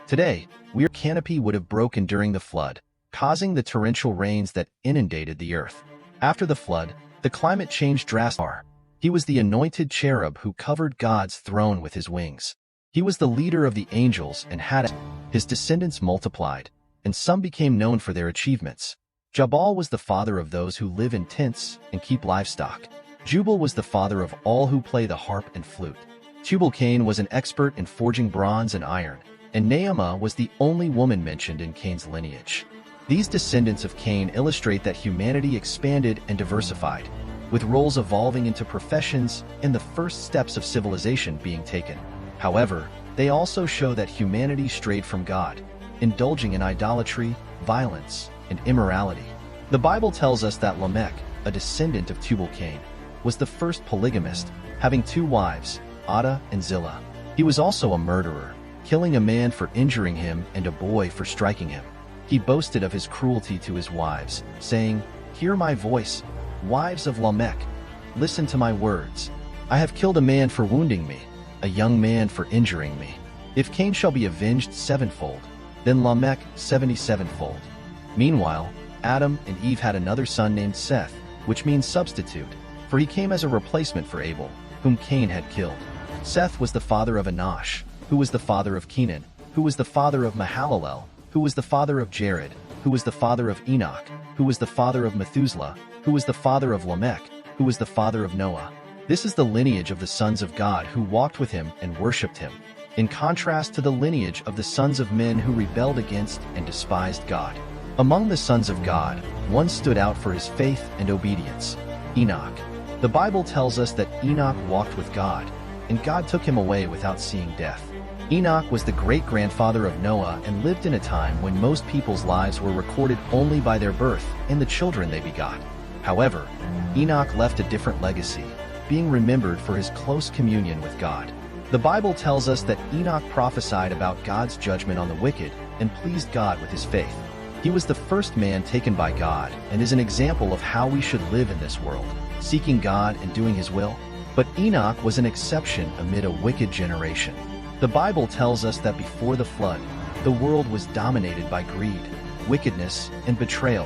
Today, our canopy would have broken during the flood, causing the torrential rains that inundated the earth. After the flood, the climate changed drastically. He was the anointed cherub who covered God's throne with his wings. He was the leader of the angels and had his descendants multiplied, and some became known for their achievements. Jabal was the father of those who live in tents and keep livestock. Jubal was the father of all who play the harp and flute. Tubal-Cain was an expert in forging bronze and iron, and Naamah was the only woman mentioned in Cain's lineage. These descendants of Cain illustrate that humanity expanded and diversified, with roles evolving into professions and the first steps of civilization being taken. However, they also show that humanity strayed from God, indulging in idolatry, violence, and immorality. The Bible tells us that Lamech, a descendant of Tubal-Cain, was the first polygamist, having 2 wives, Adah and Zillah. He was also a murderer, killing a man for injuring him and a boy for striking him. He boasted of his cruelty to his wives, saying, "Hear my voice, wives of Lamech. Listen to my words. I have killed a man for wounding me, a young man for injuring me. If Cain shall be avenged 7-fold, then Lamech 77-fold." Meanwhile, Adam and Eve had another son named Seth, which means substitute, for he came as a replacement for Abel, whom Cain had killed. Seth was the father of Enosh, who was the father of Kenan, who was the father of Mahalalel, who was the father of Jared, who was the father of Enoch, who was the father of Methuselah, who was the father of Lamech, who was the father of Noah. This is the lineage of the sons of God who walked with him and worshipped him, in contrast to the lineage of the sons of men who rebelled against and despised God. Among the sons of God, one stood out for his faith and obedience: Enoch. The Bible tells us that Enoch walked with God, and God took him away without seeing death. Enoch was the great-grandfather of Noah and lived in a time when most people's lives were recorded only by their birth and the children they begot. However, Enoch left a different legacy, being remembered for his close communion with God. The Bible tells us that Enoch prophesied about God's judgment on the wicked and pleased God with his faith. He was the first man taken by God and is an example of how we should live in this world, seeking God and doing his will. But Enoch was an exception amid a wicked generation. The Bible tells us that before the flood, the world was dominated by greed, wickedness, and betrayal,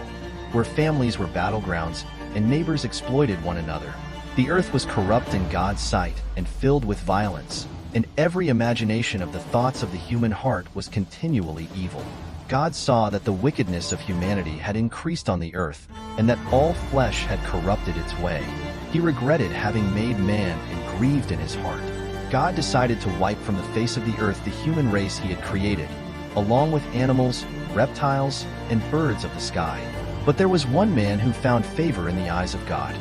where families were battlegrounds and neighbors exploited one another. The earth was corrupt in God's sight and filled with violence, and every imagination of the thoughts of the human heart was continually evil. God saw that the wickedness of humanity had increased on the earth, and that all flesh had corrupted its way. He regretted having made man and grieved in his heart. God decided to wipe from the face of the earth the human race he had created, along with animals, reptiles, and birds of the sky. But there was one man who found favor in the eyes of God: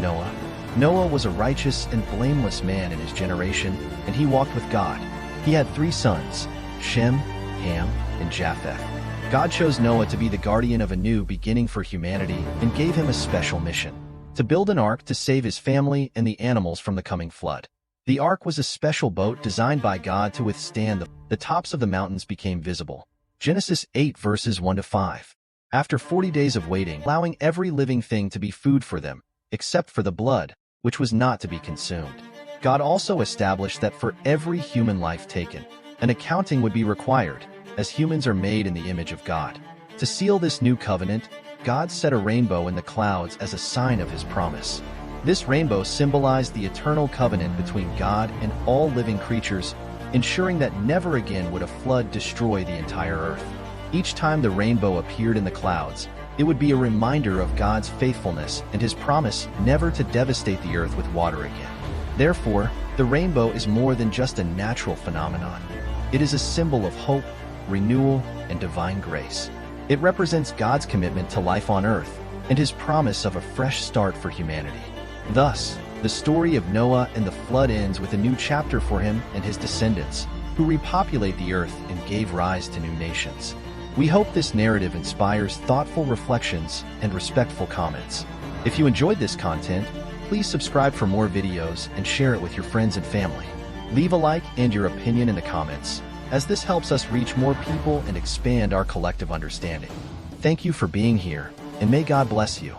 Noah. Noah was a righteous and blameless man in his generation, and he walked with God. He had 3 sons, Shem, Ham, and Japheth. God chose Noah to be the guardian of a new beginning for humanity and gave him a special mission: to build an ark to save his family and the animals from the coming flood. The ark was a special boat designed by God to withstand the tops of the mountains became visible. Genesis 8 verses 1-5. After 40 days of waiting, allowing every living thing to be food for them, except for the blood, which was not to be consumed. God also established that for every human life taken, an accounting would be required, as humans are made in the image of God. To seal this new covenant, God set a rainbow in the clouds as a sign of his promise. This rainbow symbolized the eternal covenant between God and all living creatures, ensuring that never again would a flood destroy the entire earth. Each time the rainbow appeared in the clouds, it would be a reminder of God's faithfulness and his promise never to devastate the earth with water again. Therefore, the rainbow is more than just a natural phenomenon. It is a symbol of hope, renewal, and divine grace. It represents God's commitment to life on earth and his promise of a fresh start for humanity. Thus, the story of Noah and the flood ends with a new chapter for him and his descendants, who repopulate the earth and gave rise to new nations. We hope this narrative inspires thoughtful reflections and respectful comments. If you enjoyed this content, please subscribe for more videos and share it with your friends and family. Leave a like and your opinion in the comments, as this helps us reach more people and expand our collective understanding. Thank you for being here, and may God bless you.